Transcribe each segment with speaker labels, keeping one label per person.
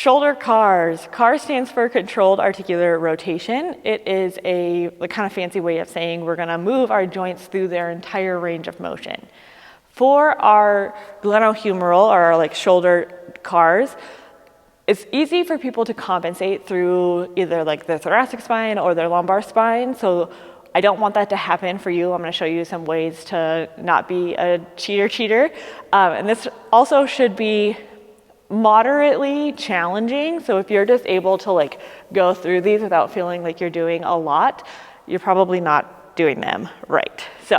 Speaker 1: Shoulder CARS. CARS stands for controlled articular rotation. It is a kind of fancy way of saying we're gonna move our joints through their entire range of motion. For our glenohumeral, or our shoulder CARS, it's easy for people to compensate through either their thoracic spine or their lumbar spine. So I don't want that to happen for you. I'm gonna show you some ways to not be a cheater. And this also should be moderately challenging. So if you're just able to go through these without feeling like you're doing a lot, you're probably not doing them right. So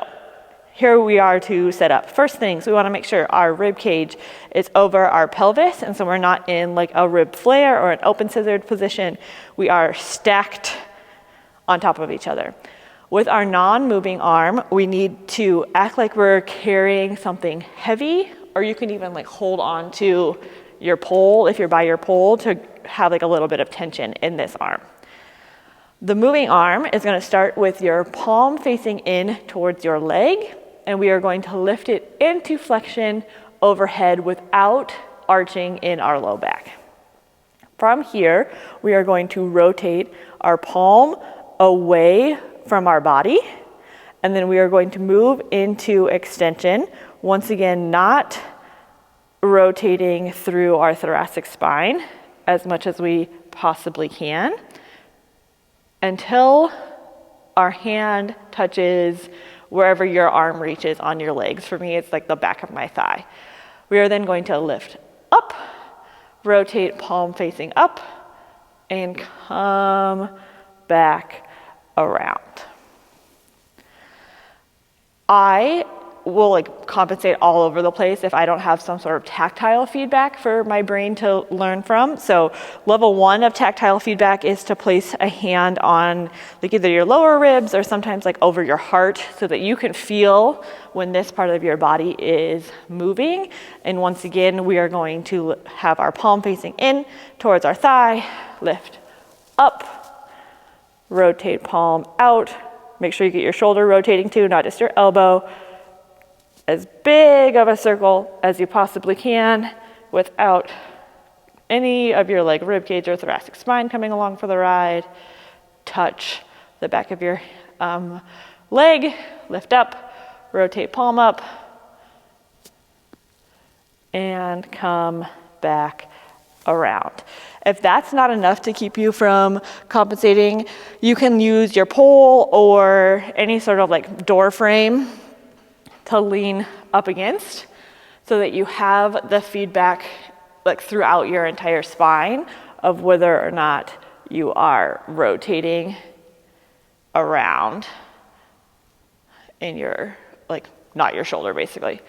Speaker 1: here we are to set up. First things, we want to make sure our rib cage is over our pelvis, and so we're not in a rib flare or an open scissored position. We are stacked on top of each other. With our non-moving arm, we need to act like we're carrying something heavy, or you can even hold on to your pole, if you're by your pole, to have a little bit of tension in this arm. The moving arm is going to start with your palm facing in towards your leg, and we are going to lift it into flexion overhead without arching in our low back. From here, we are going to rotate our palm away from our body, and then we are going to move into extension, once again not rotating through our thoracic spine as much as we possibly can until our hand touches wherever your arm reaches on your legs. For me, it's the back of my thigh. We are then going to lift up, rotate palm facing up, and come back around. I will compensate all over the place if I don't have some sort of tactile feedback for my brain to learn from. So level 1 of tactile feedback is to place a hand on either your lower ribs or sometimes over your heart, so that you can feel when this part of your body is moving. And once again, we are going to have our palm facing in towards our thigh, lift up, rotate palm out. Make sure you get your shoulder rotating too, not just your elbow. As big of a circle as you possibly can without any of your rib cage or thoracic spine coming along for the ride. Touch the back of your leg, lift up, rotate palm up, and come back around. If that's not enough to keep you from compensating, you can use your pole or any sort of door frame to lean up against, so that you have the feedback throughout your entire spine of whether or not you are rotating around in your, not your shoulder basically.